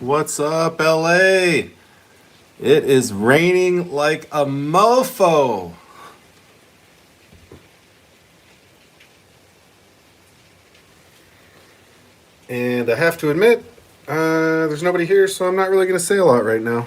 What's up, LA? It is raining like a mofo. And I have to admit, there's nobody here, so I'm not really going to say a lot right now.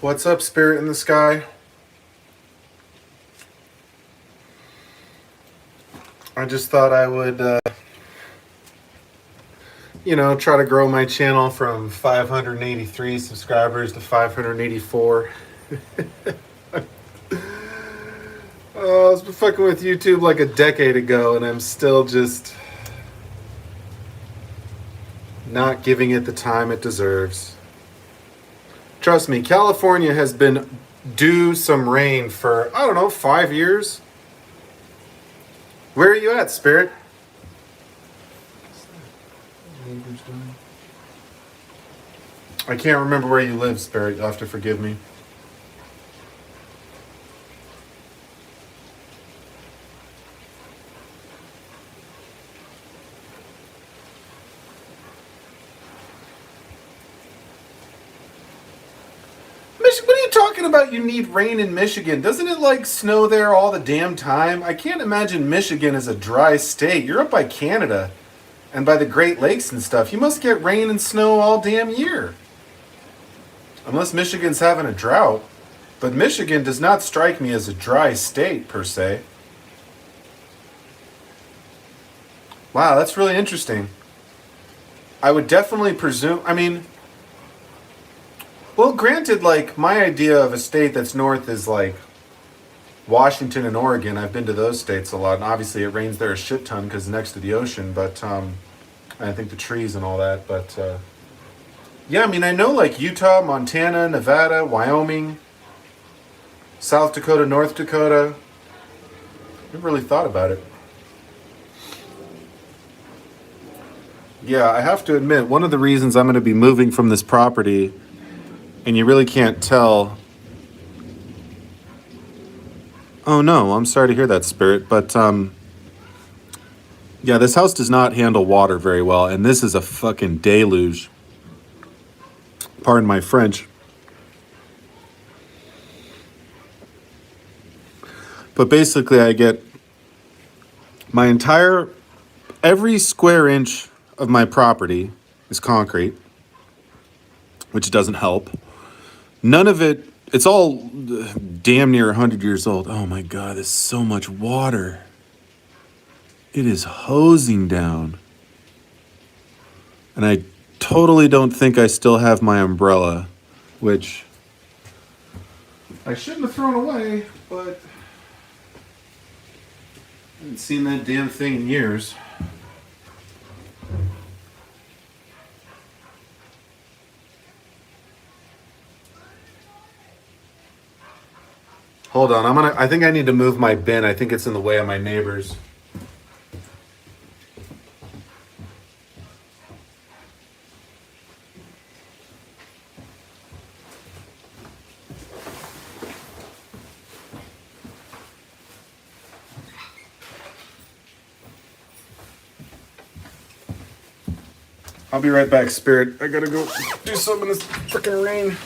What's up, Spirit in the Sky? I just thought I would, try to grow my channel from 583 subscribers to 584. I was fucking with YouTube like a decade ago, and I'm still just not giving it the time it deserves. Trust me, California has been due some rain for, 5 years. Where are you at, Spirit? I can't remember where you live, Spirit. You'll have to forgive me. What are you talking about? You need rain in Michigan. Doesn't it snow there all the damn time? I can't imagine Michigan is a dry state. You're up by Canada and by the Great Lakes and stuff. You must get rain and snow all damn year. Unless Michigan's having a drought. But Michigan does not strike me as a dry state, per se. Wow, that's really interesting. I would definitely presume... Well, granted, my idea of a state that's north is, Washington and Oregon. I've been to those states a lot, and obviously it rains there a shit ton because it's next to the ocean, but, I think the trees and all that, but, yeah, I know, Utah, Montana, Nevada, Wyoming, South Dakota, North Dakota. Never really thought about it. Yeah, I have to admit, one of the reasons I'm going to be moving from this property, and you really can't tell... Oh no, I'm sorry to hear that, Spirit, but, yeah, this house does not handle water very well, and this is a fucking deluge. Pardon my French. But basically, I get every square inch of my property is concrete, which doesn't help. None of it, it's all damn near 100 years old. Oh my God, there's so much water. It is hosing down. And I totally don't think I still have my umbrella, which I shouldn't have thrown away, but Haven't seen that damn thing in years. Hold on, I think I need to move my bin. I think it's in the way of my neighbors. I'll be right back, Spirit. I gotta go do something in this freaking rain.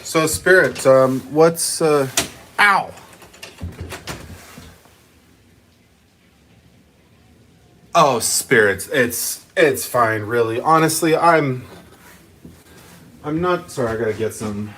So, Spirit, what's ow? Oh, Spirits, it's fine, really. Honestly, I'm not sorry. I gotta get some.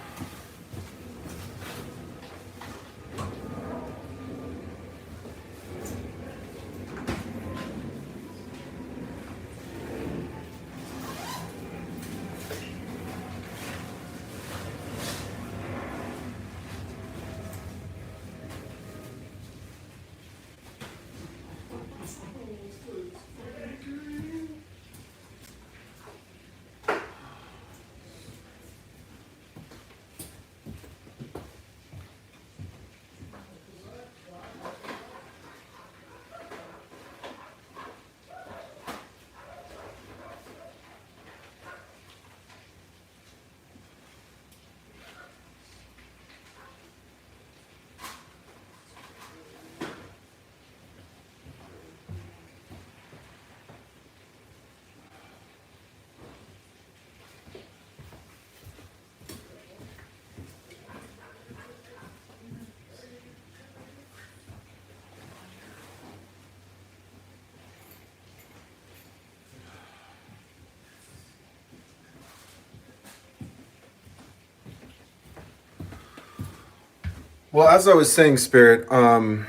Well, as I was saying, Spirit, well,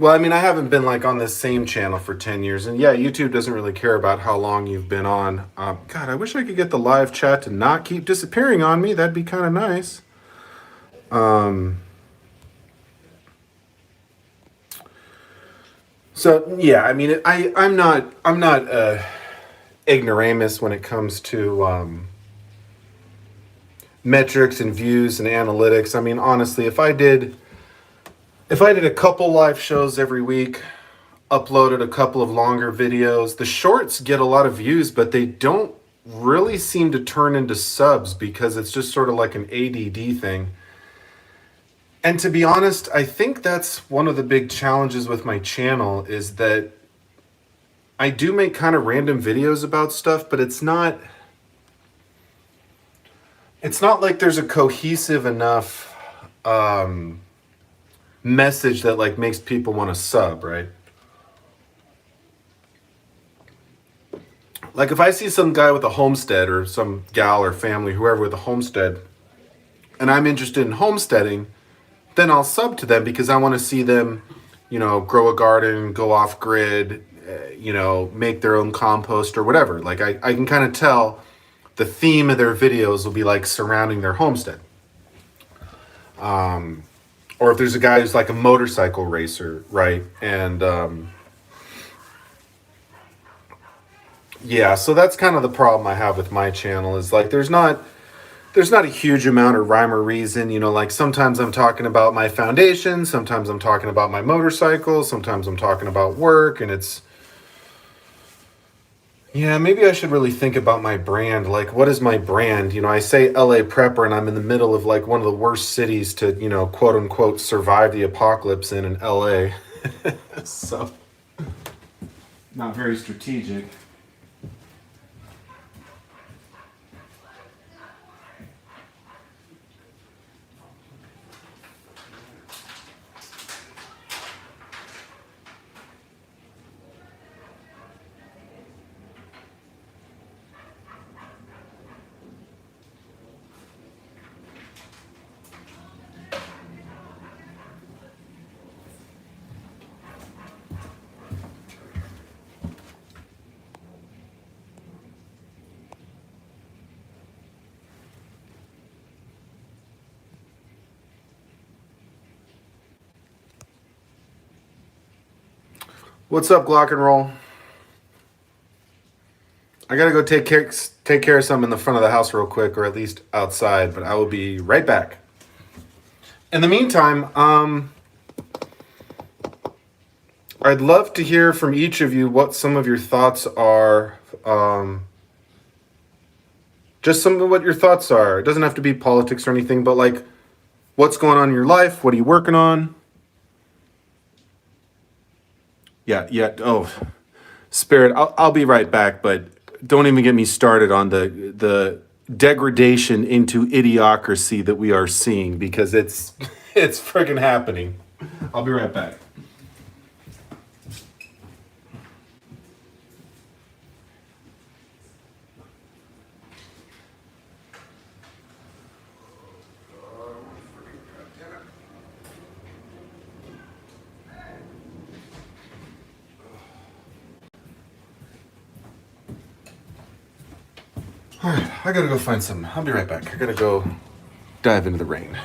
I mean, I haven't been like on this same channel for 10 years. And yeah, YouTube doesn't really care about how long you've been on. God, I wish I could get the live chat to not keep disappearing on me. That'd be kind of nice. So yeah, I mean, I'm not ignoramus when it comes to metrics and views and analytics. I mean, honestly, if I did a couple live shows every week, uploaded a couple of longer videos, the shorts get a lot of views, but they don't really seem to turn into subs because it's just sort of like an ADD thing. And to be honest, I think that's one of the big challenges with my channel is that I do make kind of random videos about stuff, but it's not like there's a cohesive enough message that like makes people want to sub, right? Like if I see some guy with a homestead or some gal or family, whoever with a homestead, and I'm interested in homesteading, then I'll sub to them because I want to see them, grow a garden, go off grid, make their own compost or whatever. Like I can kind of tell the theme of their videos will be like surrounding their homestead. Or if there's a guy who's like a motorcycle racer, right? And yeah, so that's kind of the problem I have with my channel is like there's not a huge amount of rhyme or reason. Like sometimes I'm talking about my foundation, sometimes I'm talking about my motorcycle, sometimes I'm talking about work, and yeah, maybe I should really think about my brand. Like, what is my brand? I say LA Prepper, and I'm in the middle of like one of the worst cities to, quote unquote, survive the apocalypse in LA. So, not very strategic. What's up, Glock and Roll? I gotta go take care of something in the front of the house real quick, or at least outside. But I will be right back. In the meantime, I'd love to hear from each of you what some of your thoughts are. Just some of what your thoughts are. It doesn't have to be politics or anything, but like, what's going on in your life? What are you working on? Yeah, yeah. Oh, Spirit, I'll be right back, but don't even get me started on the degradation into idiocracy that we are seeing because it's it's friggin' happening. I'll be right back. All right, I gotta go find some. I'll be right back. I gotta go dive into the rain.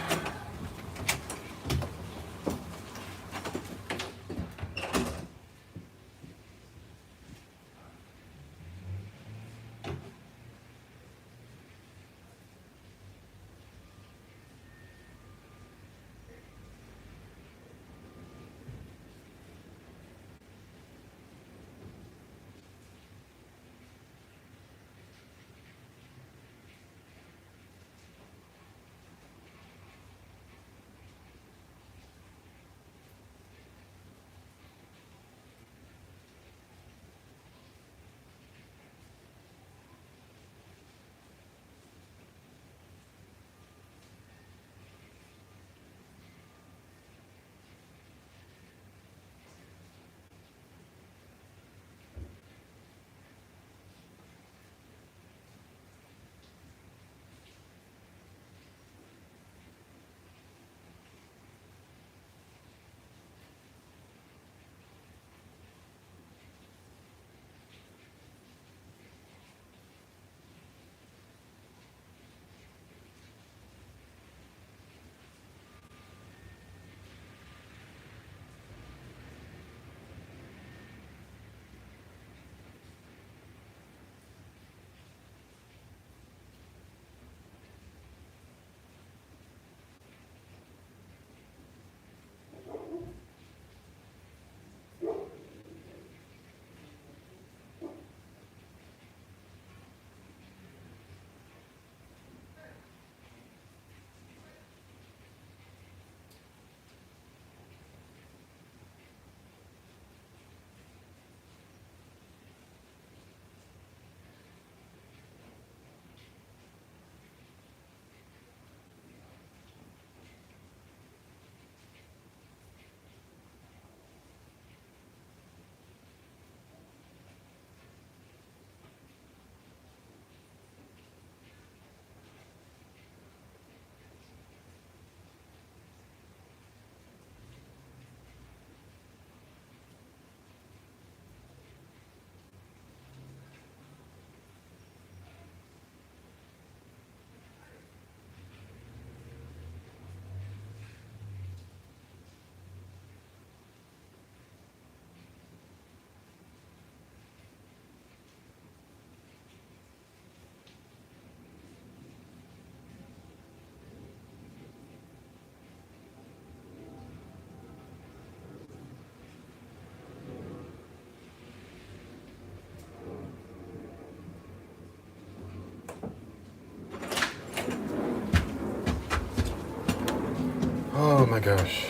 Oh my gosh.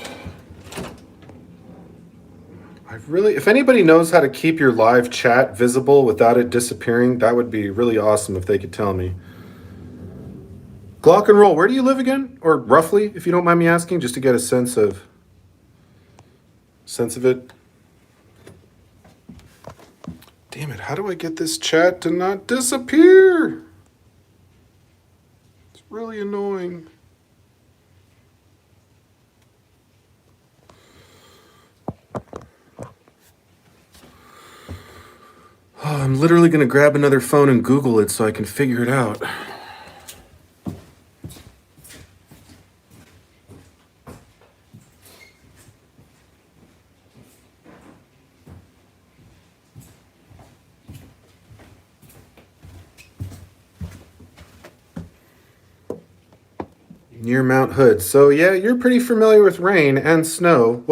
If anybody knows how to keep your live chat visible without it disappearing, that would be really awesome if they could tell me. Glock and Roll, where do you live again? Or roughly, if you don't mind me asking, just to get a sense of it. Damn it, how do I get this chat to not disappear? It's really annoying. Oh, I'm literally going to grab another phone and Google it so I can figure it out. Near Mount Hood. So yeah, you're pretty familiar with rain and snow.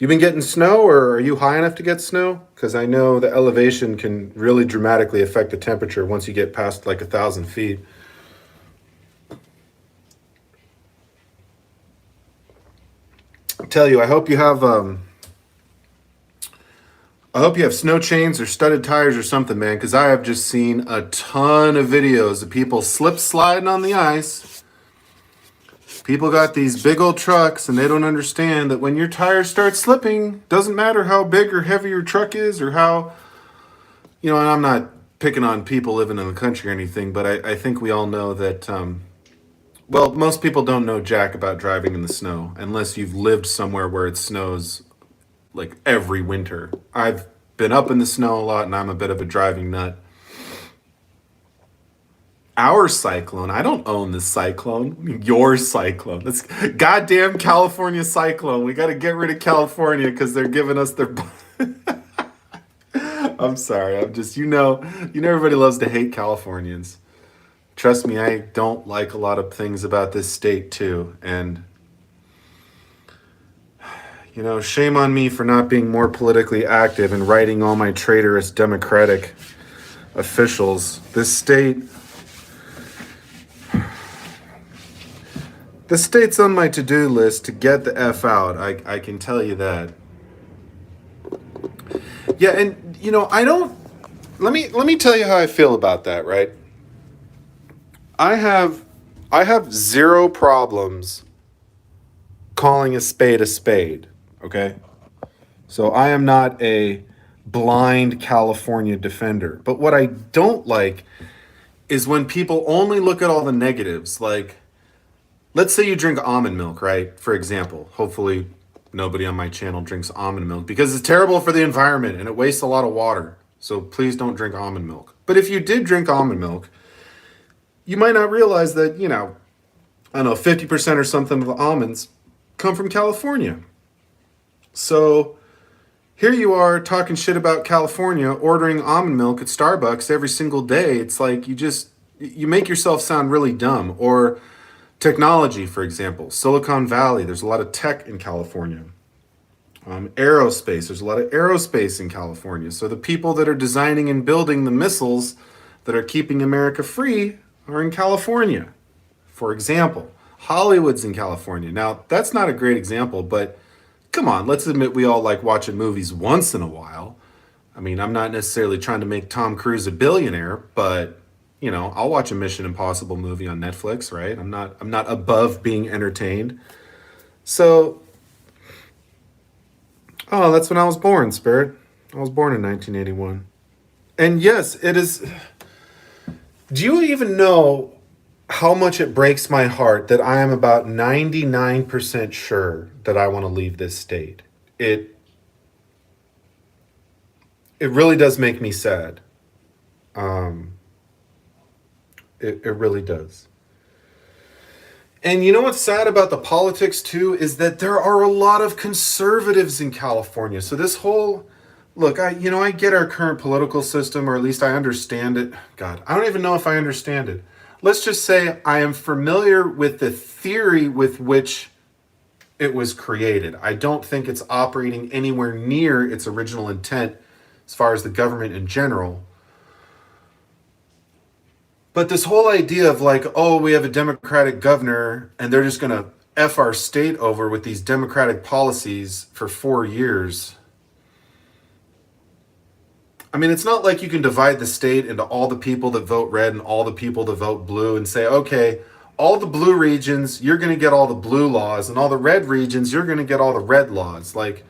You been getting snow, or are you high enough to get snow? Because I know the elevation can really dramatically affect the temperature once you get past like 1,000 feet. I tell you, I hope you have snow chains or studded tires or something, man, because I have just seen a ton of videos of people slip sliding on the ice. People got these big old trucks and they don't understand that when your tires start slipping, doesn't matter how big or heavy your truck is or how, and I'm not picking on people living in the country or anything, but I think we all know that, well, most people don't know jack about driving in the snow unless you've lived somewhere where it snows like every winter. I've been up in the snow a lot and I'm a bit of a driving nut. Our cyclone. I don't own this cyclone. Your cyclone. That's goddamn California cyclone. We got to get rid of California because they're giving us their. I'm sorry. I'm just everybody loves to hate Californians. Trust me, I don't like a lot of things about this state too, and shame on me for not being more politically active and writing all my traitorous Democratic officials. The state's on my to-do list to get the F out. I can tell you that. Yeah, and I don't let me tell you how I feel about that, right? I have zero problems calling a spade, okay? So I am not a blind California defender. But what I don't like is when people only look at all the negatives, like let's say you drink almond milk, right? For example, hopefully nobody on my channel drinks almond milk because it's terrible for the environment and it wastes a lot of water. So please don't drink almond milk. But if you did drink almond milk, you might not realize that, I don't know, 50% or something of the almonds come from California. So here you are talking shit about California, ordering almond milk at Starbucks every single day. It's like you make yourself sound really dumb. Or technology, for example, Silicon Valley, there's a lot of tech in California. Aerospace, there's a lot of aerospace in California. So the people that are designing and building the missiles that are keeping America free are in California. For example, Hollywood's in California. Now, that's not a great example, but come on, let's admit we all like watching movies once in a while. I mean, I'm not necessarily trying to make Tom Cruise a billionaire, but I'll watch a Mission Impossible movie on Netflix, right? I'm not above being entertained. So, oh, that's when I was born, Spirit. I was born in 1981. And yes, it is. Do you even know how much it breaks my heart that I am about 99% sure that I want to leave this state? It really does make me sad. It really does. And you know what's sad about the politics too is that there are a lot of conservatives in California. So this whole look, I get our current political system, or at least I understand it. God, I don't even know if I understand it. Let's just say I am familiar with the theory with which it was created. I don't think it's operating anywhere near its original intent as far as the government in general. But this whole idea of like, oh, we have a Democratic governor and they're just going to F our state over with these democratic policies for 4 years. I mean, it's not like you can divide the state into all the people that vote red and all the people that vote blue and say, okay, all the blue regions, you're going to get all the blue laws, and all the red regions, you're going to get all the red laws. Like,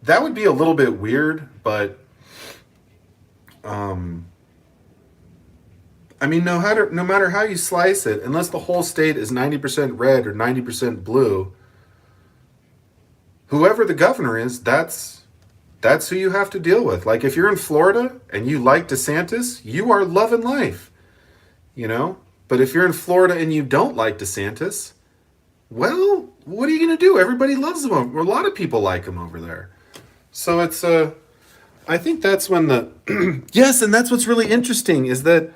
that would be a little bit weird, but I mean, no matter how you slice it, unless the whole state is 90% red or 90% blue, whoever the governor is, that's who you have to deal with. Like, if you're in Florida and you like DeSantis, you are loving life, you know? But if you're in Florida and you don't like DeSantis, well, what are you going to do? Everybody loves him, or a lot of people like him over there. So I think that's when yes, and that's what's really interesting is that,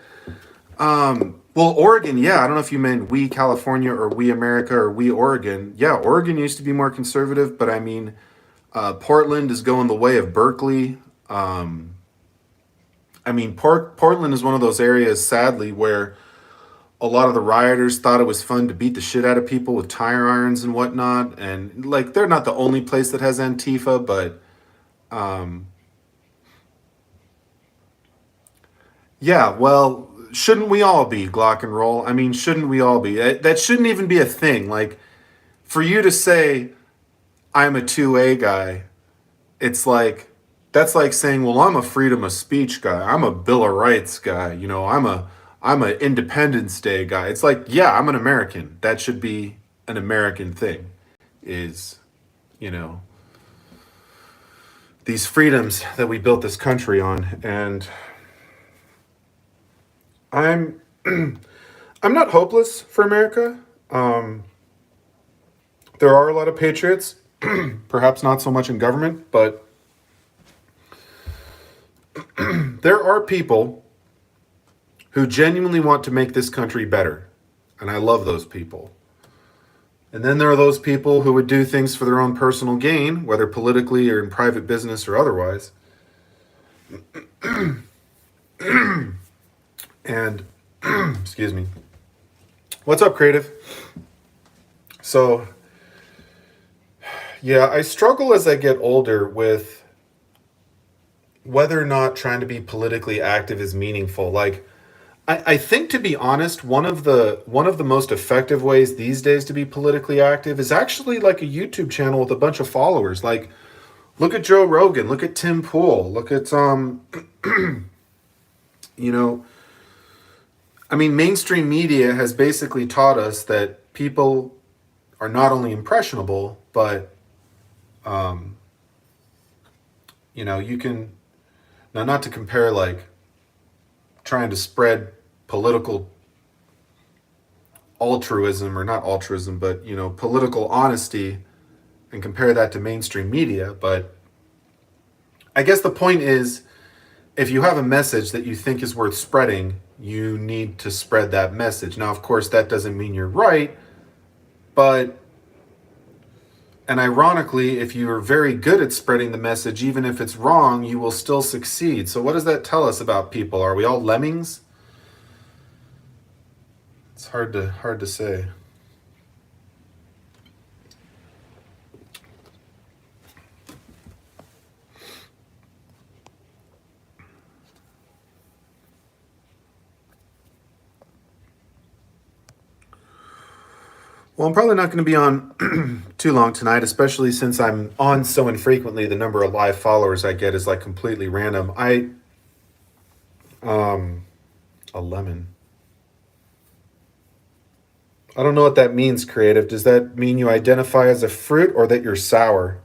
well, Oregon, yeah, I don't know if you meant we California or we America or we Oregon. Yeah, Oregon used to be more conservative, but I mean, Portland is going the way of Berkeley. I mean, Portland is one of those areas, sadly, where a lot of the rioters thought it was fun to beat the shit out of people with tire irons and whatnot. And like, they're not the only place that has Antifa, but yeah, well, shouldn't we all be Glock and roll? I mean, shouldn't we all be? That shouldn't even be a thing. Like, for you to say I'm a 2A guy, it's like, that's like saying, well, I'm a freedom of speech guy. I'm a Bill of Rights guy. You know, I'm a Independence Day guy. It's like, yeah, I'm an American. That should be an American thing. Is, you know, these freedoms that we built this country on. And I'm I'm not hopeless for America. There are a lot of patriots, perhaps not so much in government, but there are people who genuinely want to make this country better. And I love those people. And then there are those people who would do things for their own personal gain, whether politically or in private business or otherwise. And, excuse me. What's up, creative? So, yeah, I struggle as I get older with whether or not trying to be politically active is meaningful. Like, I think, to be honest, one of the most effective ways these days to be politically active is actually like a YouTube channel with a bunch of followers. Like, look at Joe Rogan, look at Tim Pool, look at you know, I mean, mainstream media has basically taught us that people are not only impressionable, but you know, you can, now not to compare like trying to spread political altruism, or not altruism, but, you know, political honesty, and compare that to mainstream media. But I guess the point is, if you have a message that you think is worth spreading, you need to spread that message. Now, of course, that doesn't mean you're right, but, and ironically, if you're very good at spreading the message, even if it's wrong, you will still succeed. So what does that tell us about people? Are we all lemmings? It's hard to say. Well, I'm probably not going to be on too long tonight, especially since I'm on so infrequently. The number of live followers I get is like completely random. A lemon. I don't know what that means, creative. Does that mean you identify as a fruit or that you're sour?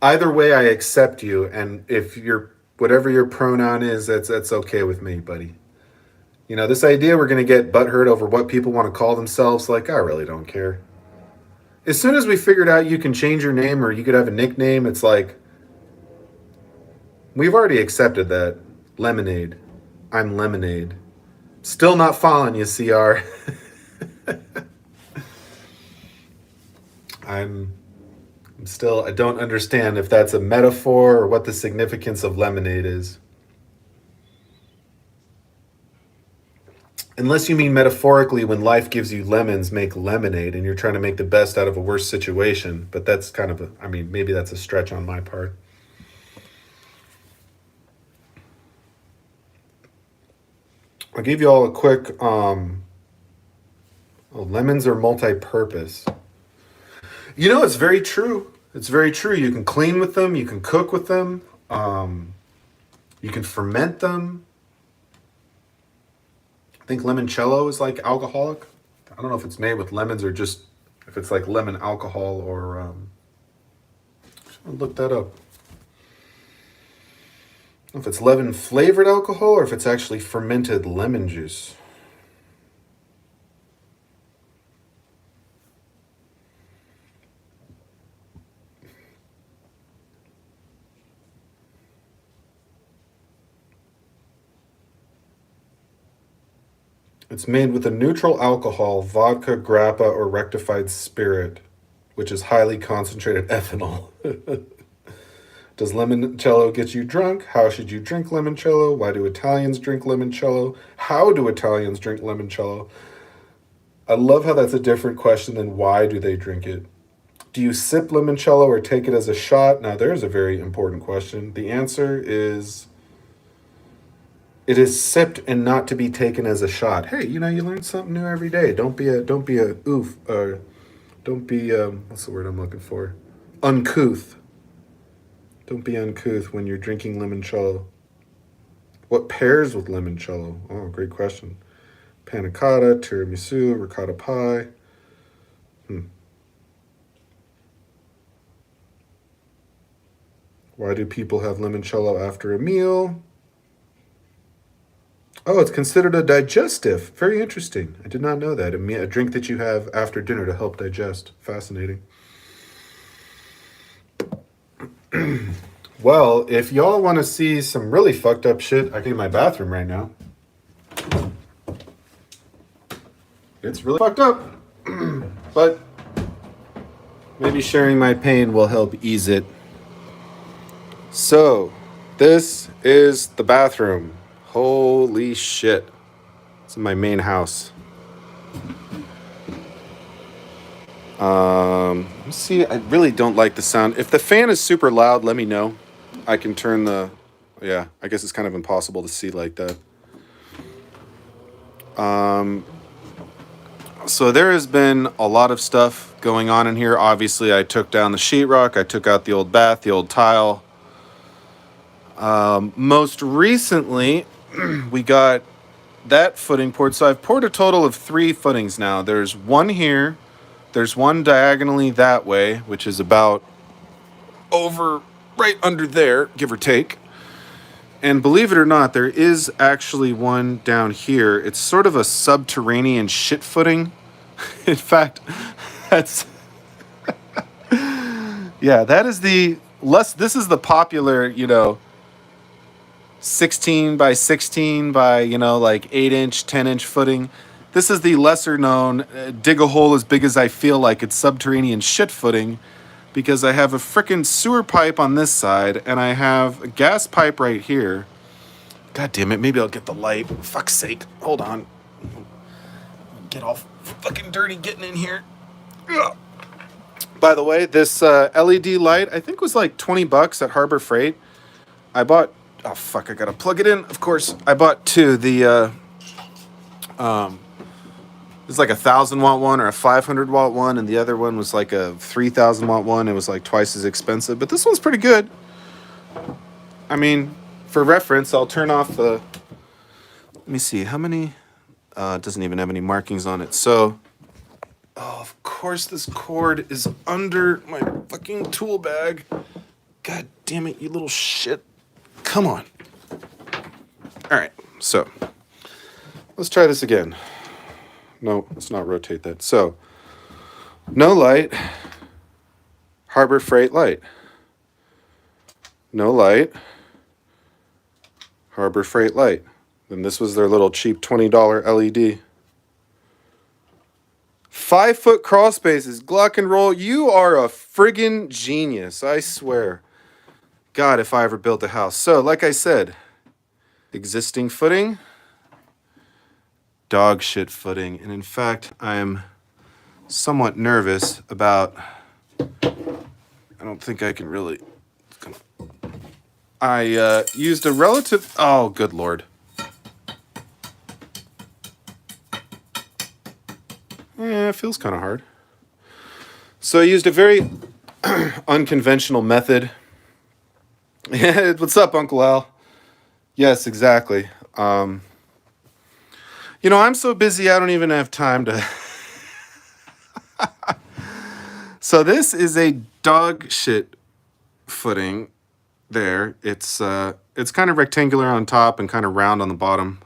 Either way, I accept you, and if you're whatever your pronoun is, that's okay with me, buddy. You know, this idea we're going to get butthurt over what people want to call themselves, like, I really don't care. As soon as we figured out you can change your name or you could have a nickname, it's like, we've already accepted that. Lemonade. I'm lemonade. Still not following you, CR. I'm still, I don't understand if that's a metaphor or what the significance of lemonade is. Unless you mean metaphorically, when life gives you lemons, make lemonade, and you're trying to make the best out of a worse situation. But that's kind of I mean, maybe that's a stretch on my part. I gave you all a quick, lemons are multi-purpose. You know, it's very true. It's very true. You can clean with them. You can cook with them. You can ferment them. I think limoncello is like alcoholic. I don't know if it's made with lemons or just if it's like lemon alcohol or. I'll look that up. I don't know if it's lemon flavored alcohol or if it's actually fermented lemon juice. It's made with a neutral alcohol, vodka, grappa, or rectified spirit, which is highly concentrated ethanol. Does limoncello get you drunk? How should you drink limoncello? Why do Italians drink limoncello? How do Italians drink limoncello? I love how that's a different question than why do they drink it. Do you sip limoncello or take it as a shot? Now, there's a very important question. The answer is it is sipped and not to be taken as a shot. Hey, you know, you learn something new every day. Don't be a oof or don't be what's the word I'm looking for? Uncouth. Don't be uncouth when you're drinking limoncello. What pairs with limoncello? Oh, great question. Panna cotta, tiramisu, ricotta pie. Why do people have limoncello after a meal? Oh, it's considered a digestive. Very interesting. I did not know that. A drink that you have after dinner to help digest. Fascinating. Well, if y'all want to see some really fucked up shit, I can in my bathroom right now. It's really fucked up. But maybe sharing my pain will help ease it. So, this is the bathroom. Holy shit. It's in my main house. Let's see. I really don't like the sound. If the fan is super loud, let me know. I can turn the... Yeah, I guess it's kind of impossible to see like that. So there has been a lot of stuff going on in here. Obviously, I took down the sheetrock. I took out the old bath, the old tile. Most recently, we got that footing poured. So I've poured a total of 3 footings now. There's one here. There's one diagonally that way, which is about over right under there, give or take. And believe it or not, there is actually one down here. It's sort of a subterranean shit footing. In fact, that's... yeah, that is the... This is the popular, 16 by 16 by, like 8-inch, 10-inch footing. This is the lesser known, dig a hole as big as I feel like it's subterranean shit footing, because I have a frickin' sewer pipe on this side and I have a gas pipe right here. God damn it, maybe I'll get the light. Fuck's sake. Hold on. Get all fucking dirty getting in here. Ugh. By the way, this LED light, I think was like $20 at Harbor Freight. I bought... Oh, fuck, I gotta plug it in. Of course, I bought 2. It's like a 1,000-watt one or a 500-watt one, and the other one was like a 3,000-watt one. It was like twice as expensive, but this one's pretty good. I mean, for reference, I'll turn off the... Let me see, how many... it doesn't even have any markings on it. So, oh, of course this cord is under my fucking tool bag. God damn it, you little shit. Come on. All right, so let's try this again. No, let's not rotate that. So, no light, Harbor Freight light. No light, Harbor Freight light. Then this was their little cheap $20 LED. 5-foot crawl spaces, Gluck and Roll. You are a friggin' genius, I swear. God, if I ever built a house. So, like I said, existing footing. dog shit footing. And in fact, I'm somewhat nervous about, I don't think I can really, I used a relative, oh, good Lord. Yeah, it feels kind of hard. So I used a very unconventional method. What's up, Uncle Al? Yes, exactly. I'm so busy I don't even have time to. So this is a dog shit footing. There, it's kind of rectangular on top and kind of round on the bottom.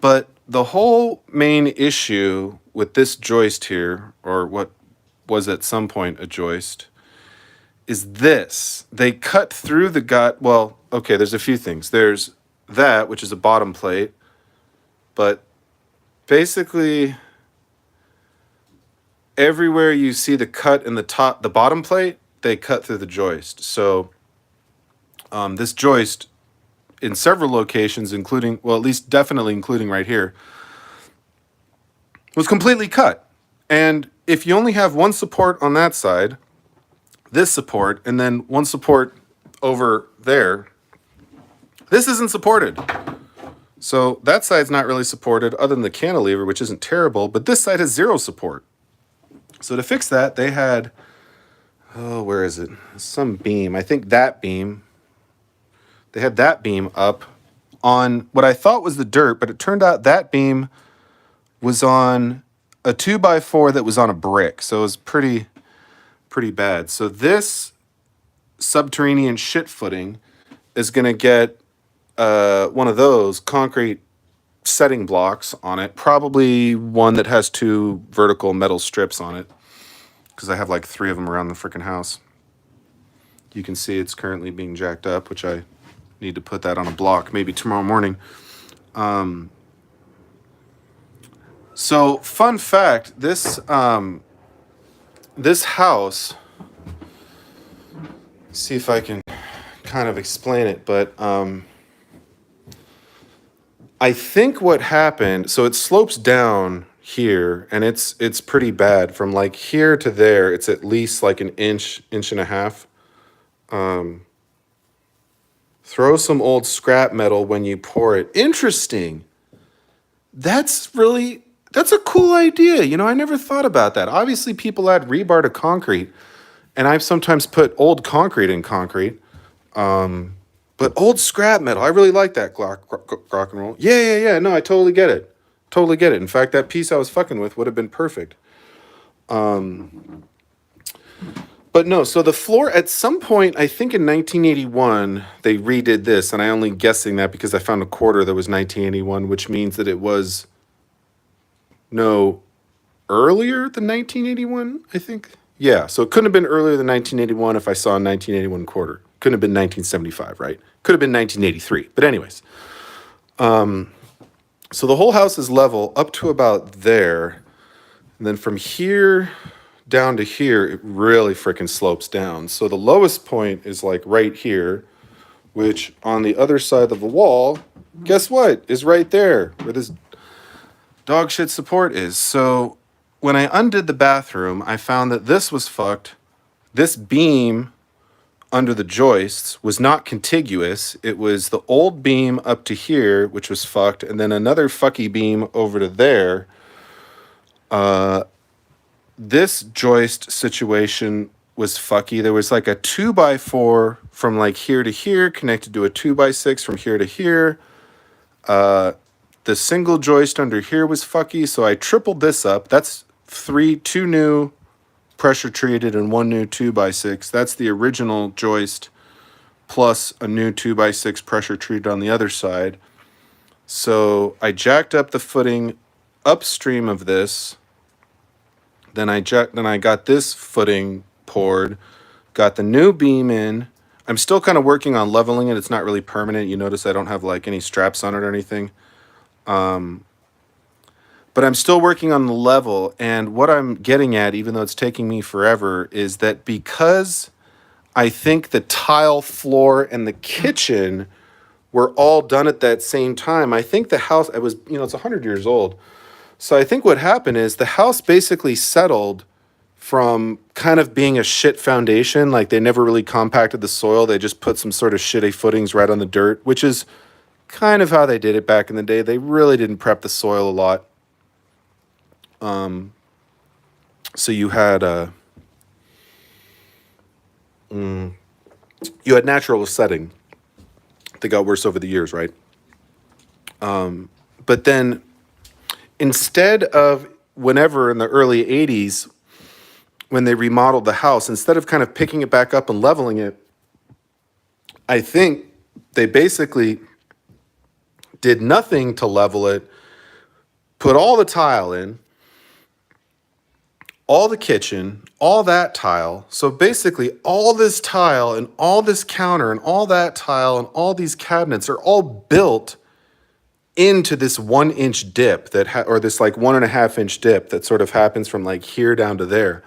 But the whole main issue with this joist here, or what was at some point a joist, is this. They cut through the gut. Well, okay, there's a few things. There's that, which is a bottom plate, but basically everywhere you see the cut in the bottom plate, they cut through the joist. So this joist in several locations, including, well, at least definitely including right here, was completely cut. And if you only have one support on that side, this support, and then one support over there, this isn't supported. So that side's not really supported other than the cantilever, which isn't terrible, but this side has zero support. So to fix that, they had, where is it? Some beam. I think that beam. They had that beam up on what I thought was the dirt, but it turned out that beam was on a 2x4 that was on a brick. So it was pretty bad. So this subterranean shit footing is going to get one of those concrete setting blocks on it, probably one that has 2 vertical metal strips on it, because I have like 3 of them around the freaking house. You can see it's currently being jacked up, which I need to put that on a block maybe tomorrow morning. So fun fact, this house, see if I can kind of explain it, but I think what happened, so it slopes down here, and it's pretty bad. From like here to there, it's at least like an inch and a half. Throw some old scrap metal when you pour it. Interesting. That's a cool idea. I never thought about that. Obviously, people add rebar to concrete, and I've sometimes put old concrete in concrete. But old scrap metal, I really like that rock and roll. Yeah. No, I totally get it. Totally get it. In fact, that piece I was fucking with would have been perfect. But no, so the floor, at some point, I think in 1981, they redid this, and I only guessing that because I found a quarter that was 1981, which means that it was no earlier than 1981, I think. Yeah, so it couldn't have been earlier than 1981 if I saw a 1981 quarter. Couldn't have been 1975, right? Could have been 1983. But anyways, so the whole house is level up to about there. And then from here down to here, it really freaking slopes down. So the lowest point is like right here, which on the other side of the wall, guess what? Is right there where this dog shit support is. So when I undid the bathroom, I found that this was fucked. This beam under the joists was not contiguous. It was the old beam up to here, which was fucked, and then another fucky beam over to there. This joist situation was fucky. There was like a 2x4 from like here to here connected to a 2x6 from here to here. The single joist under here was fucky, so I tripled this up. That's 2 new pressure treated and 1 new 2x6. That's the original joist plus a new 2x6 pressure treated on the other side. So I jacked up the footing upstream of this. Then I got this footing poured, got the new beam in. I'm still kind of working on leveling it. It's not really permanent. You notice I don't have like any straps on it or anything. But I'm still working on the level. And what I'm getting at, even though it's taking me forever, is that because I think the tile floor and the kitchen were all done at that same time. I think the house, it was, it's 100 years old. So I think what happened is the house basically settled from kind of being a shit foundation. Like they never really compacted the soil. They just put some sort of shitty footings right on the dirt, which is kind of how they did it back in the day. They really didn't prep the soil a lot. So you had natural setting that got worse over the years, right? But then instead of whenever in the early 80s, when they remodeled the house, instead of kind of picking it back up and leveling it, I think they basically did nothing to level it, put all the tile in, all the kitchen, all that tile. So basically all this tile and all this counter and all that tile and all these cabinets are all built into this 1-inch dip or this like 1.5-inch dip that sort of happens from like here down to there.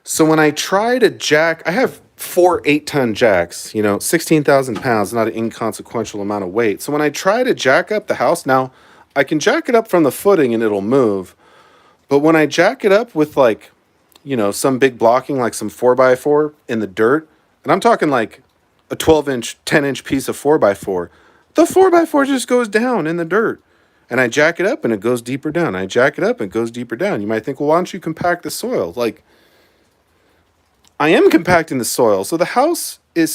So when I try to jack, I have 4 8-ton jacks, 16,000 pounds, not an inconsequential amount of weight. So when I try to jack up the house, now I can jack it up from the footing and it'll move. But when I jack it up with like, some big blocking, like some 4x4 in the dirt, and I'm talking like a 12-inch, 10-inch piece of 4x4, the 4x4 just goes down in the dirt. And I jack it up and it goes deeper down. I jack it up and it goes deeper down. You might think, well, why don't you compact the soil? Like, I am compacting the soil. So the house is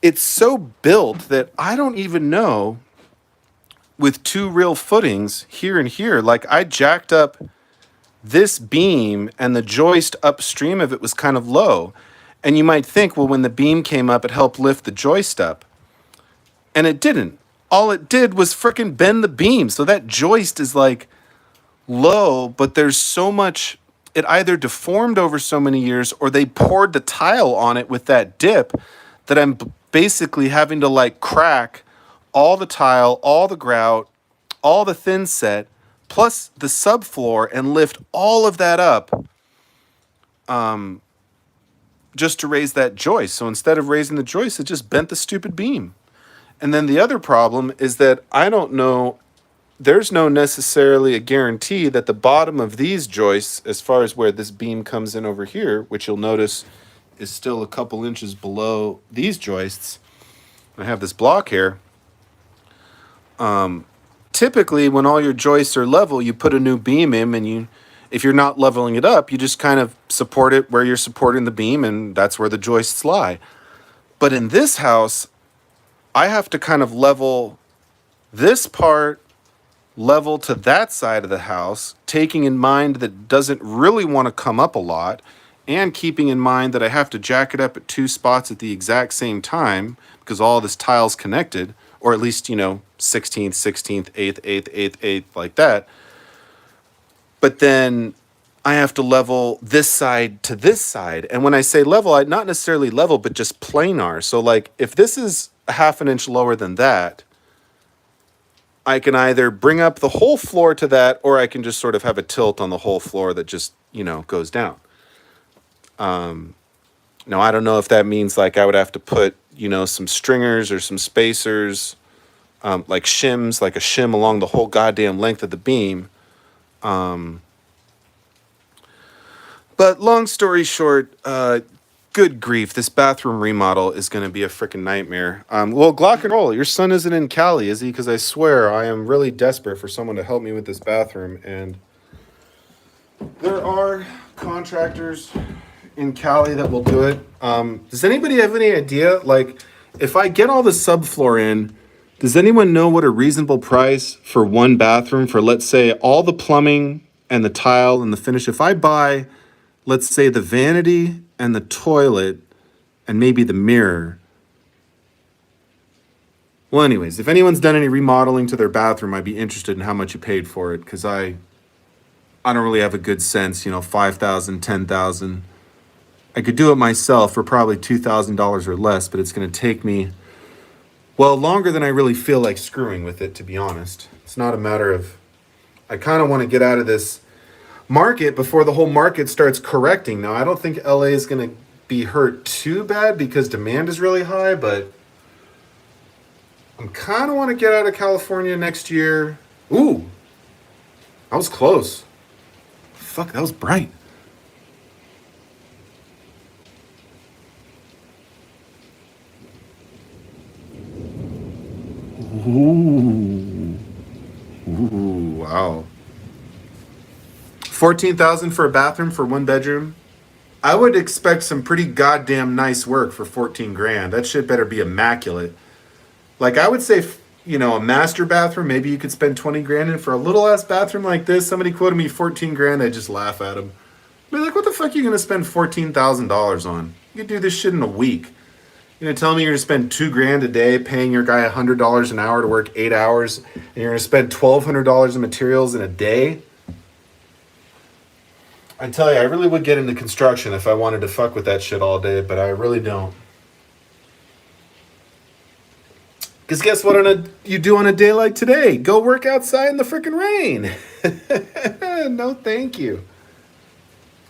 it's so built that I don't even know with 2 real footings here and here. Like I jacked up this beam and the joist upstream of it was kind of low. And you might think, well, when the beam came up, it helped lift the joist up. And it didn't. All it did was frickin' bend the beam. So that joist is like low, but there's so much, it either deformed over so many years or they poured the tile on it with that dip that I'm basically having to like crack all the tile, all the grout, all the thin set, plus the subfloor and lift all of that up just to raise that joist. So instead of raising the joist, it just bent the stupid beam. And then the other problem is that I don't know, there's no necessarily a guarantee that the bottom of these joists, as far as where this beam comes in over here, which you'll notice is still a couple inches below these joists. I have this block here. Typically, when all your joists are level, you put a new beam in, and if you're not leveling it up, you just kind of support it where you're supporting the beam, and that's where the joists lie. But in this house, I have to kind of level this part level to that side of the house, taking in mind that it doesn't really want to come up a lot, and keeping in mind that I have to jack it up at 2 spots at the exact same time because all this tile's connected, or at least, 16th, 16th, 8th, 8th, 8th, 8th, like that. But then I have to level this side to this side. And when I say level, I not necessarily level, but just planar. So like if this is a 1/2 inch lower than that, I can either bring up the whole floor to that, or I can just sort of have a tilt on the whole floor that just, goes down. Now, I don't know if that means like I would have to put, some stringers or some spacers, like shims, like a shim along the whole goddamn length of the beam. But long story short, good grief, this bathroom remodel is going to be a freaking nightmare. Well, Glock and Roll, your son isn't in Cali, is he? Because I swear I am really desperate for someone to help me with this bathroom. And there are contractors in Cali that will do it. Does anybody have any idea? Like, if I get all the subfloor in, does anyone know what a reasonable price for one bathroom for, let's say, all the plumbing and the tile and the finish? If I buy, let's say, the vanity and the toilet and maybe the mirror. Well, anyways, if anyone's done any remodeling to their bathroom, I'd be interested in how much you paid for it, because I don't really have a good sense, $5,000, $10,000. I could do it myself for probably $2,000 or less, but it's going to take me, well, longer than I really feel like screwing with it, to be honest. It's not a matter of, I kind of want to get out of this market before the whole market starts correcting. Now, I don't think LA is going to be hurt too bad because demand is really high, but I kind of want to get out of California next year. Ooh, I was close. Fuck, that was bright. Ooh. Ooh, wow. 14,000 for a bathroom for one bedroom. I would expect some pretty goddamn nice work for 14 grand. That shit better be immaculate. Like I would say, a master bathroom, maybe you could spend 20 grand in for a little ass bathroom like this. Somebody quoted me 14 grand, I just laugh at them. Be like, what the fuck are you gonna spend $14,000 on? You could do this shit in a week. You're gonna tell me you're gonna spend 2 grand a day paying your guy $100 an hour to work 8 hours, and you're gonna spend $1,200 in materials in a day? I tell you, I really would get into construction if I wanted to fuck with that shit all day, but I really don't. Because guess what you do on a day like today? Go work outside in the freaking rain. No, thank you.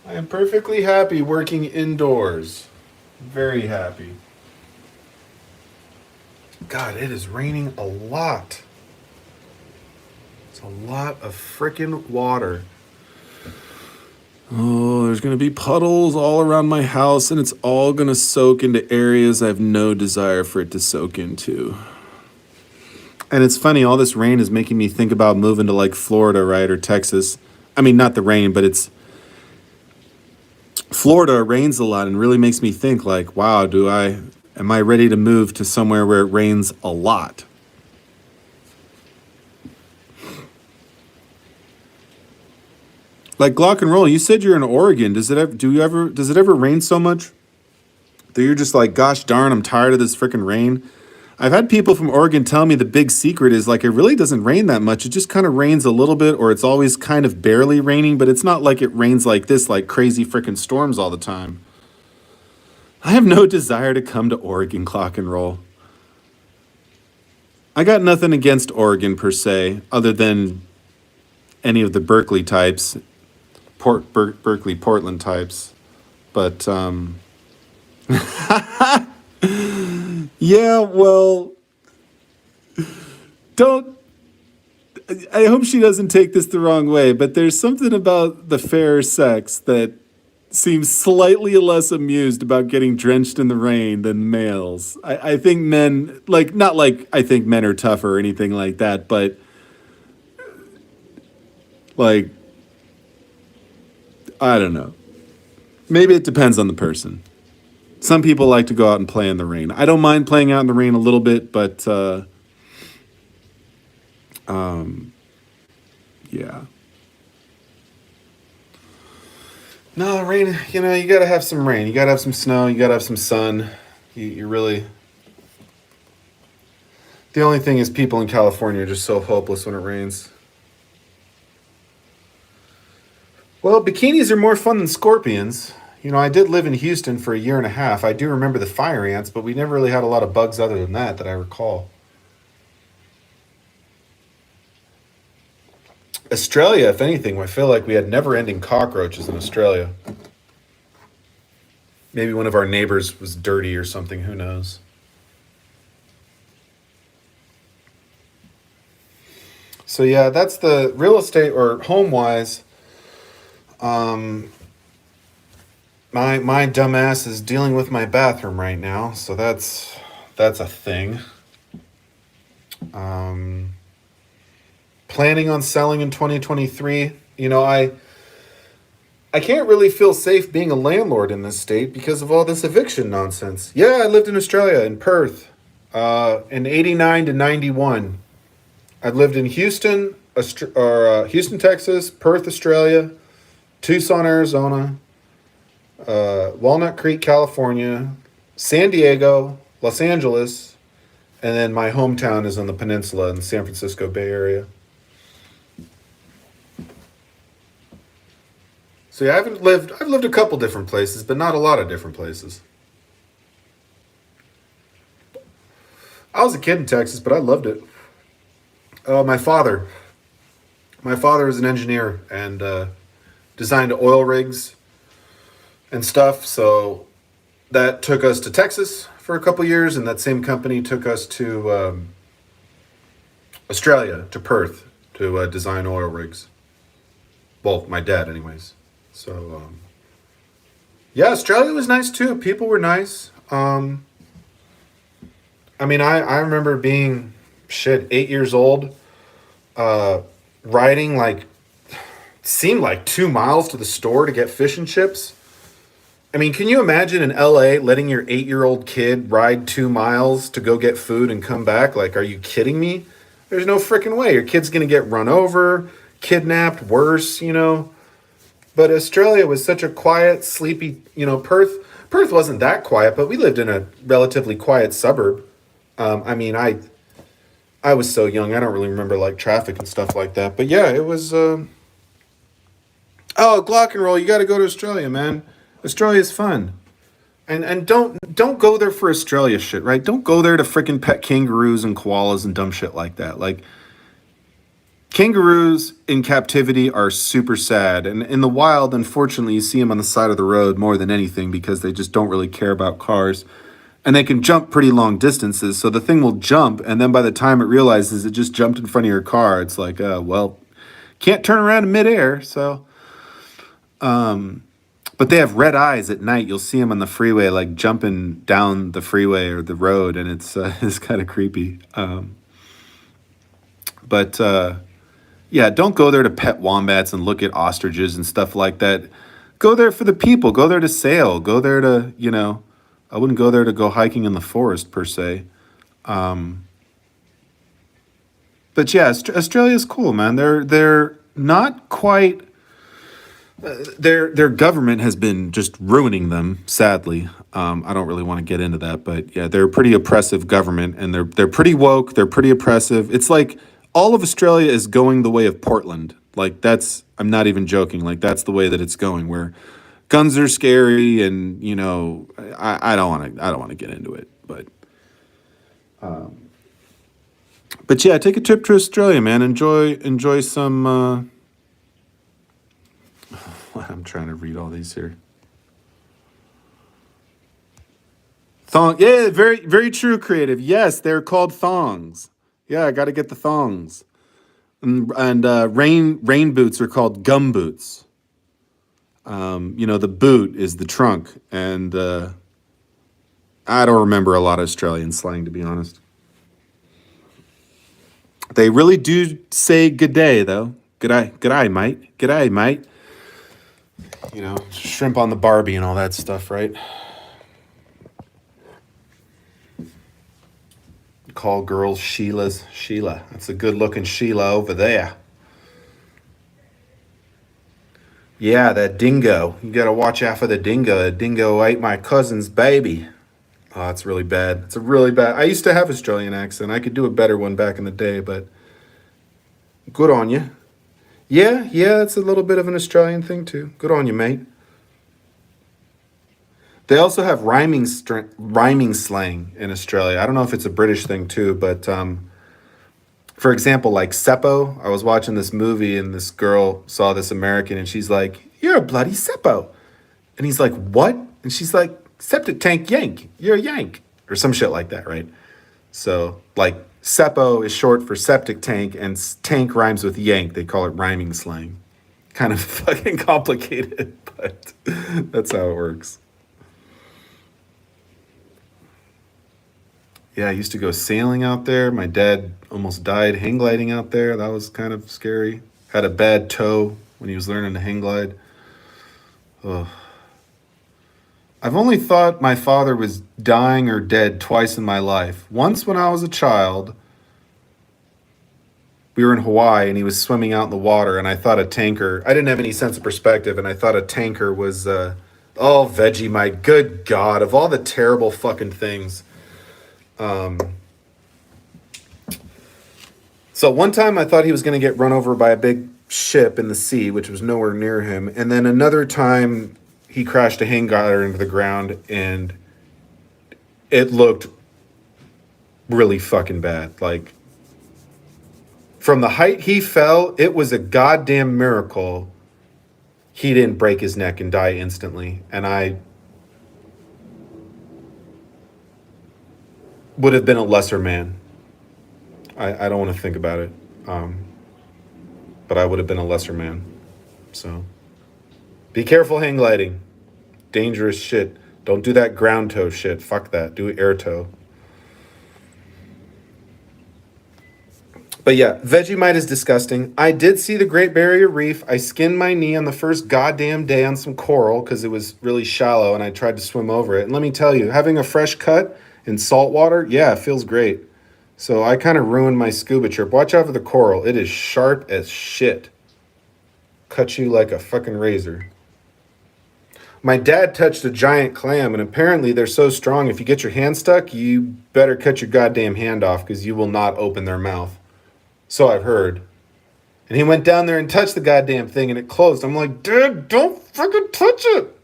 I am perfectly happy working indoors. Very happy. God, it is raining a lot. It's a lot of freaking water. Oh, there's going to be puddles all around my house, and it's all going to soak into areas I have no desire for it to soak into. And it's funny, all this rain is making me think about moving to like Florida, right, or Texas. I mean, not the rain, but it's Florida rains a lot and really makes me think like, wow, am I ready to move to somewhere where it rains a lot? Like Glock and Roll, you said you're in Oregon. Does it ever rain so much that you're just like, gosh darn, I'm tired of this freaking rain? I've had people from Oregon tell me the big secret is like it really doesn't rain that much. It just kind of rains a little bit, or it's always kind of barely raining, but it's not like it rains like this, like crazy freaking storms all the time. I have no desire to come to Oregon, Clock and Roll. I got nothing against Oregon per se, other than any of the Berkeley types, Berkeley, Portland types. But yeah, well, don't. I hope she doesn't take this the wrong way, but there's something about the fairer sex that seems slightly less amused about getting drenched in the rain than males. I think men, like, not like I think men are tougher or anything like that, but like, I don't know. Maybe it depends on the person. Some people like to go out and play in the rain. I don't mind playing out in the rain a little bit, but yeah. No, rain, you gotta have some rain. You gotta have some snow. You gotta have some sun. You really. The only thing is, people in California are just so hopeless when it rains. Well, bikinis are more fun than scorpions. I did live in Houston for a year and a half. I do remember the fire ants, but we never really had a lot of bugs other than that I recall. Australia, if anything, I feel like we had never-ending cockroaches in Australia. Maybe one of our neighbors was dirty or something, who knows. So yeah, that's the real estate or home-wise. My dumbass is dealing with my bathroom right now, so that's a thing. Planning on selling in 2023. I can't really feel safe being a landlord in this state because of all this eviction nonsense. Yeah, I lived in Australia, in Perth, in 89 to 91. I've lived in Houston, Houston, Texas, Perth, Australia, Tucson, Arizona, Walnut Creek, California, San Diego, Los Angeles, and then my hometown is on the peninsula in the San Francisco Bay Area. So yeah, I've lived a couple different places, but not a lot of different places. I was a kid in Texas, but I loved it. My father was an engineer and designed oil rigs and stuff. So that took us to Texas for a couple years, and that same company took us to Australia to Perth to design oil rigs. Well, my dad, anyways. So yeah, Australia was nice too. People were nice. I mean, I remember being shit 8 years old, uh, riding like seemed like 2 miles to the store to get fish and chips. I mean, can you imagine in LA letting your 8 year old kid ride 2 miles to go get food and come back? Like, are you kidding me? There's no freaking way. Your kid's gonna get run over, kidnapped, worse. But Australia was such a quiet, sleepy, Perth wasn't that quiet, but we lived in a relatively quiet suburb. I mean, I was so young, I don't really remember like traffic and stuff like that. But yeah, it was. Oh, Glock and Roll, you got to go to Australia, man. Australia's fun. And don't go there for Australia shit, right? Don't go there to freaking pet kangaroos and koalas and dumb shit like that. Like kangaroos in captivity are super sad, and in the wild, unfortunately, you see them on the side of the road more than anything because they just don't really care about cars, and they can jump pretty long distances. So the thing will jump, and then by the time it realizes it just jumped in front of your car, it's like, well, can't turn around in midair. So, but they have red eyes at night. You'll see them on the freeway, like jumping down the freeway or the road, and it's it's kind of creepy. But yeah, don't go there to pet wombats and look at ostriches and stuff like that. Go there for the people. Go there to sail. Go there to, I wouldn't go there to go hiking in the forest per se. But yeah, Australia's cool, man. They're not quite. Their government has been just ruining them, sadly. I don't really want to get into that, but yeah, they're a pretty oppressive government, and they're pretty woke. They're pretty oppressive. It's like all of Australia is going the way of Portland. Like that's I'm not even joking. Like that's the way that it's going. Where guns are scary, and I don't want to get into it, but yeah, take a trip to Australia, man. Enjoy some. I'm trying to read all these here. Thong, yeah, very very true, creative. Yes, they're called thongs. Yeah, I got to get the thongs. And rain boots are called gum boots. The boot is the trunk, and I don't remember a lot of Australian slang to be honest. They really do say good day though. Good eye, mate. Good eye, mate. Shrimp on the Barbie and all that stuff, right? Call girls Sheila. That's a good looking Sheila over there. Yeah, that dingo. You gotta watch out for the dingo. The dingo ate my cousin's baby. Oh, it's really bad. It's a really bad. I used to have Australian accent. I could do a better one back in the day, but good on you. Yeah, it's a little bit of an Australian thing too. Good on you, mate. They also have rhyming slang in Australia. I don't know if it's a British thing too, but for example, like Seppo, I was watching this movie and this girl saw this American and she's like, "You're a bloody Seppo," and he's like, "What?" And she's like, "Septic tank yank. You're a yank," or some shit like that, right? So like Seppo is short for septic tank, and tank rhymes with yank. They call it rhyming slang. Kind of fucking complicated, but that's how it works. Yeah, I used to go sailing out there. My dad almost died hang gliding out there. That was kind of scary. Had a bad toe when he was learning to hang glide. Ugh. I've only thought my father was dying or dead twice in my life. Once when I was a child, we were in Hawaii and he was swimming out in the water, and I thought a tanker, I didn't have any sense of perspective, and I thought a tanker was, oh, Vegemite, good God, of all the terrible fucking things. Um, so one time I thought he was going to get run over by a big ship in the sea, which was nowhere near him. And then another time he crashed a hang glider into the ground, and it looked really fucking bad. Like from the height he fell, it was a goddamn miracle he didn't break his neck and die instantly. And I would have been a lesser man. I don't want to think about it. Um, but I would have been a lesser man. So be careful hang gliding. Dangerous shit. Don't do that ground toe shit. Fuck that. Do air toe. But yeah, Vegemite is disgusting. I did see the Great Barrier Reef. I skinned my knee on the first goddamn day on some coral because it was really shallow and I tried to swim over it. And let me tell you, having a fresh cut in salt water, yeah, it feels great. So I kind of ruined my scuba trip. Watch out for the coral. It is sharp as shit. Cut you like a fucking razor. My dad touched a giant clam, and apparently they're so strong, if you get your hand stuck, you better cut your goddamn hand off because you will not open their mouth. So I've heard. And he went down there and touched the goddamn thing, and it closed. I'm like, Dad, don't fucking touch it.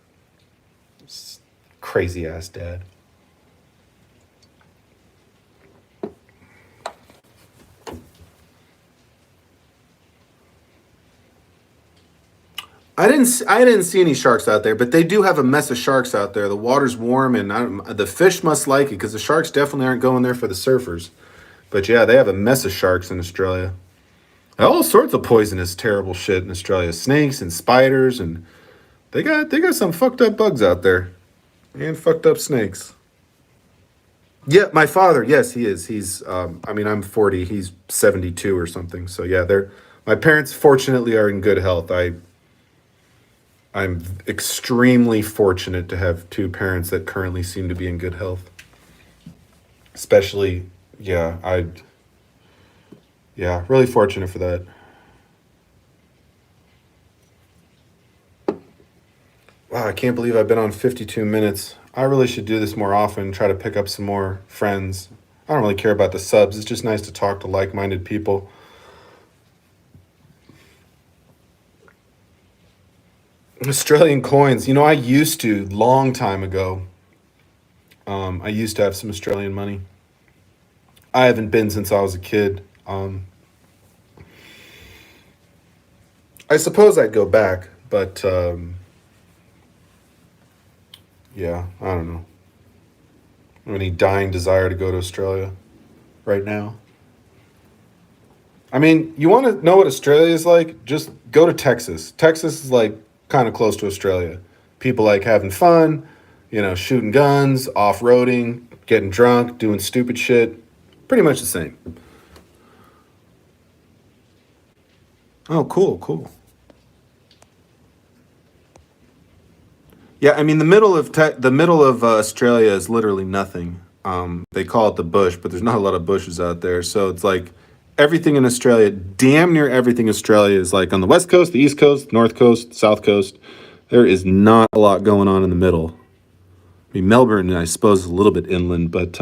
Crazy ass dad. I didn't see any sharks out there, but they do have a mess of sharks out there. The water's warm, and the fish must like it because the sharks definitely aren't going there for the surfers. But yeah, they have a mess of sharks in Australia. All sorts of poisonous, terrible shit in Australia. Snakes and spiders, and they got some fucked up bugs out there, and fucked up snakes. Yeah, my father. Yes, he is. He's. I mean, I'm 40. He's 72 or something. So yeah, they're. My parents fortunately are in good health. I'm extremely fortunate to have two parents that currently seem to be in good health. Especially, yeah, yeah, really fortunate for that. Wow, I can't believe I've been on 52 minutes. I really should do this more often, try to pick up some more friends. I don't really care about the subs. It's just nice to talk to like-minded people. Australian coins. You know, I used to long time ago. I used to have some Australian money. I haven't been since I was a kid. I suppose I'd go back, but yeah, I don't know. I don't have any dying desire to go to Australia right now. I mean, you want to know what Australia is like? Just go to Texas. Texas is like kind of close to Australia. People like having fun, shooting guns, off roading, getting drunk, doing stupid shit. Pretty much the same. Oh, cool, cool. Yeah, I mean the middle of Australia is literally nothing. They call it the bush, but there's not a lot of bushes out there. So it's like everything in Australia, damn near everything in Australia is like on the west coast, the east coast, north coast, south coast. There is not a lot going on in the middle. I mean, Melbourne, I suppose, is a little bit inland, but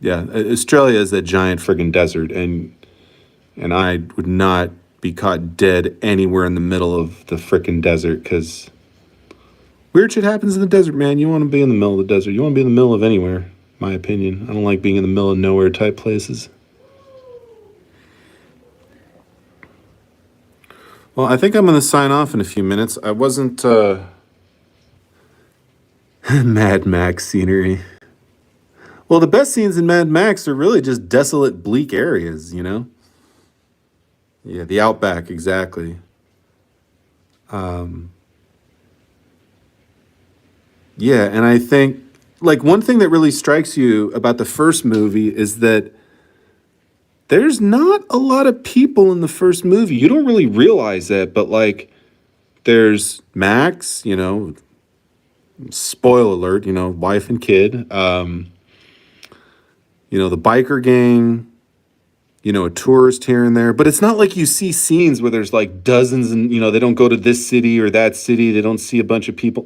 yeah, Australia is a giant friggin' desert, and I would not be caught dead anywhere in the middle of the frickin' desert because weird shit happens in the desert, man. You want to be in the middle of the desert. You want to be in the middle of anywhere, my opinion. I don't like being in the middle of nowhere type places. Well, I think I'm going to sign off in a few minutes. I wasn't Mad Max scenery. Well, the best scenes in Mad Max are really just desolate, bleak areas, you know? Yeah, the outback, exactly. Um, yeah, and I think, like, one thing that really strikes you about the first movie is that there's not a lot of people in the first movie. You don't really realize that, but, like, there's Max, spoil alert, wife and kid, the biker gang, a tourist here and there. But it's not like you see scenes where there's like dozens and, they don't go to this city or that city. They don't see a bunch of people.